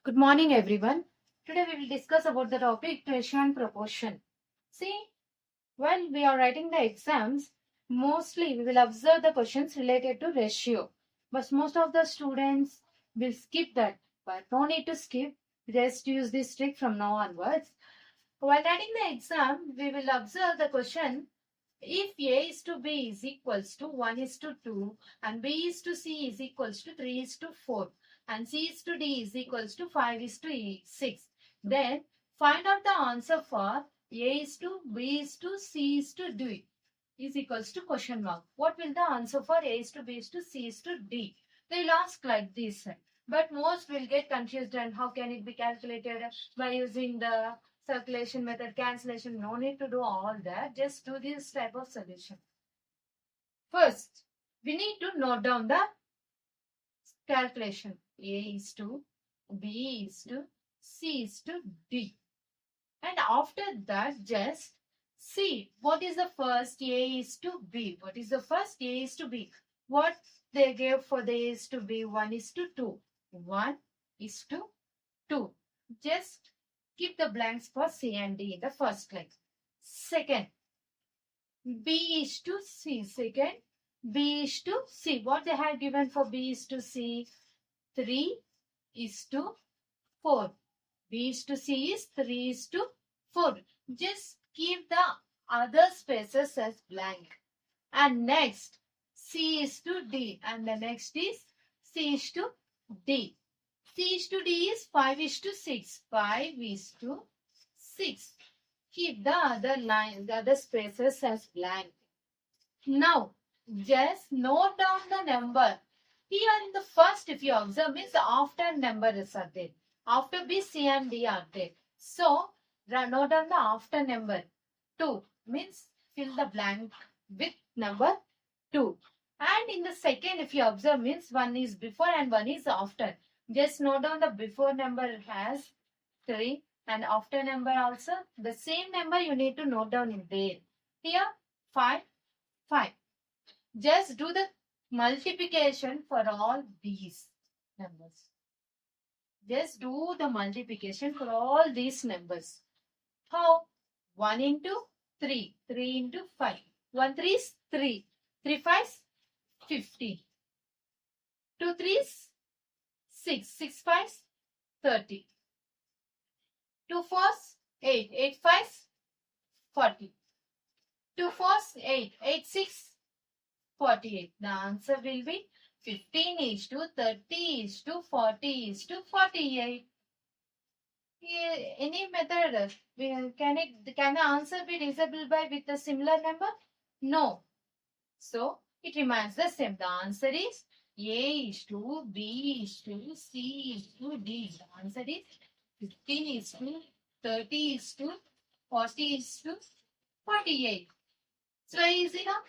Good morning, everyone. Today we will discuss about the topic ratio and proportion. See, while we are writing the exams, mostly we will observe the questions related to ratio. But most of the students will skip that. But no need to skip. Just use this trick from now onwards. While writing the exam, we will observe the question if A is to B is equals to 1 is to 2 and B is to C is equals to 3 is to 4 and C is to D is equals to 5 is to 6, then find out the answer for A is to B is to C is to D is equals to question mark. What will the answer for A is to B is to C is to D? They will ask like this. But most will get confused and how can it be calculated by using the circulation method, cancellation. No need to do all that. Just do this type of solution. First, we need to note down the calculation. A is to B is to C is to D. And after that, just see what is the first A is to B. What is the first A is to B? What they gave for the A is to B? 1 is to 2. 1 is to 2. Just keep the blanks for C and D in the first line. Second, B is to C. Second, B is to C. What they have given for B is to C? 3 is to 4. B is to C is 3 is to 4. Just keep the other spaces as blank. And next, C is to D. And the next is C is to D. C is to D is 5 is to 6. 5 is to 6. Keep the other lines, the other spaces as blank. Now, just note down the number. Here in the first, if you observe, means after numbers are there. After B, C and D are there. So, note down the after number. 2 means fill the blank with number 2. And in the second, if you observe, means one is before and one is after. Just note down the before number has 3 and after number also. The same number you need to note down in there. Here, 5, 5. Just do the multiplication for all these numbers. Just do the multiplication for all these numbers. How? 1 into 3. 3 into 5. 1 3 is 3. 3 5 is 50. 2 3 is 6. 6 5 is 30. 2 4 is 8. 8 5 is 40. 2 4 is 8. 8 6 48. The answer will be 15 is to 30 is to 40 is to 48. Any method, can the answer be divisible by with a similar number? No. So it remains the same. The answer is A is to B is to C is to D. The answer is 15 is to 30 is to 40 is to 48. So easy now.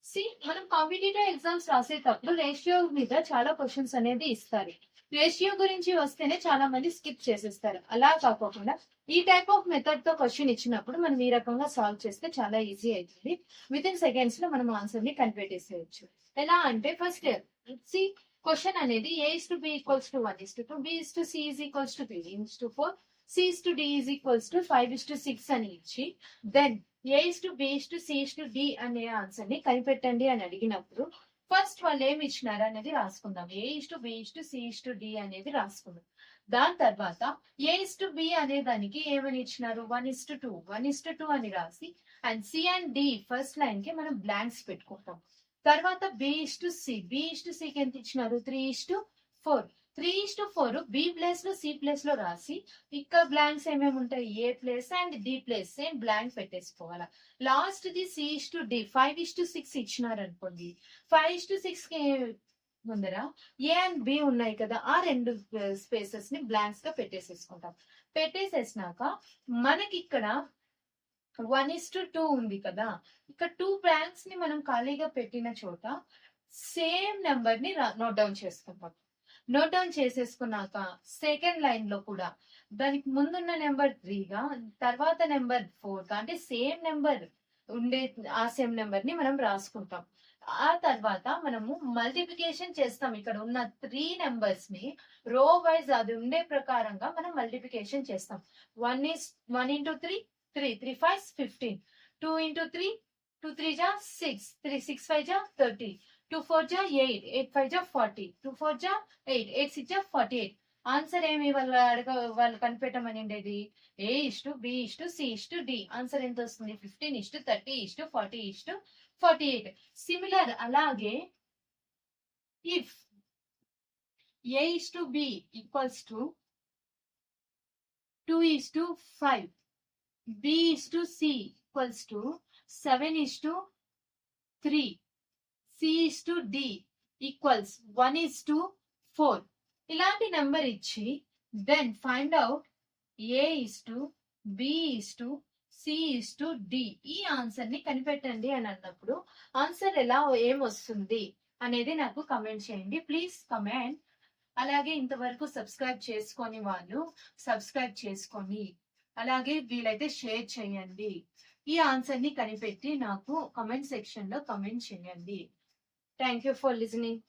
C మనం competitive exams రాసేటప్పుడు ratio మీద చాలా questions అనేది ఇస్తారు. Ratio గురించి వస్తేనే చాలా మంది స్కిప్ చేసేస్తారు. అలా కాకుండా ఈ టైప్ ఆఫ్ మెథడ్ తో క్వశ్చన్ ఇచ్చినప్పుడు మనం ఈ రకంగా సాల్వ్ చేస్తే చాలా ఈజీ అవుతుంది. విత్ ఇన్ సెకండ్స్ లో మనం ఆన్సర్ ని కనిపెట్టేసేయచ్చు. ఎలా అంటే ఫస్ట్ సి క్వశ్చన్ అనేది ఏ is to B equals to 1 is to 2, B is to C is equals to 3 is to 4, C is to D is equals to 5 is to 6 అని ఇచ్చి then A is to B is to C is to D అనే answer ని కనిపెట్టండి అని అడిగినప్పుడు first వాళ్ళు ఏమి ఇచ్చినారు అనేది రాసుకుందాం. A is to B is to C is to D అనేది రాసుకుందాం. దాని తర్వాత ఏ ఇస్ టు బి అనే దానికి ఏమని ఇచ్చినారు 1 is to 2 1 is to 2 అని రాసి and C and D first line కి మనం బ్లాంక్స్ పెట్టుకుంటాం. తర్వాత బి ఇస్ టు సి కి ఎంత ఇచ్చినారు 3 is to 4 3 is to 4 B place లో సి ప్లేస్ లో రాసి ఇక్కడ బ్లాంక్స్ ఏమేమి ఉంటాయి A place and D place same blank పెట్టేసుకోవాలా. లాస్ట్ ది C is to D 5 is to 6 ఇచ్చినారు అనుకోండి 5 is to 6 కి ముందర ఏ అండ్ బి ఉన్నాయి కదా ఆ రెండు స్పేసెస్ ని బ్లాంక్స్ గా పెట్టేసేసుకుంటాం. పెట్టేసేసినాక మనకి ఇక్కడ 1 is to 2 ఉంది కదా ఇక్కడ 2 బ్లాంక్స్ ని మనం ఖాళీగా పెట్టిన చోట సేమ్ నెంబర్ ని నోట్ డౌన్ చేసుకుంటాం. నోట్ డౌన్ చేసేసుకున్నాక సెకండ్ లైన్ లో కూడా దానికి ముందున్న నెంబర్ 3 గా తర్వాత నెంబర్ 4 గా అంటే సేమ్ నెంబర్ ఉండే ఆ సేమ్ నెంబర్ ని మనం రాసుకుంటాం. ఆ తర్వాత మనము మల్టిప్లికేషన్ చేస్తాం. ఇక్కడ ఉన్న 3 నెంబర్స్ ని రో వైజ్ అది ఉండే ప్రకారంగా మనం మల్టిప్లికేషన్ చేస్తాం. 1 into 3, 3. 3 5 15. 2 into 3, 2 3 ja 6. 3 6 5 ja 30. 2 4 ja 8. 8 5 ja 40. 2 4 ja 8. 8 6 ja 48. Answer ఏమి వాళ్ళు కనిపెట్టమని ఉండేది? A:B:C:D. ఆన్సర్ ఎంత వస్తుంది? 15:30:40:48. సిమిలర్ అలాగే if A:B equals to 2:5, B:C equals to 7:3, C:D equals 1:4 ఇలాంటి నెంబర్ ఇచ్చి దెన్ ఫైండ్ అవుట్ A:B:C:D ఈ ఆన్సర్ ని కనిపెట్టండి అని అన్నప్పుడు ఆన్సర్ ఎలా ఏమొస్తుంది అనేది నాకు కమెంట్ చేయండి. Please comment. అలాగే ఇంతవరకు సబ్స్క్రైబ్ చేసుకొని వాళ్ళు సబ్స్క్రైబ్ చేసుకొని అలాగే వీలైతే షేర్ చేయండి. ఈ ఆన్సర్ ని కనిపెట్టి నాకు కమెంట్ సెక్షన్ లో కమెంట్ చేయండి. Thank you for listening.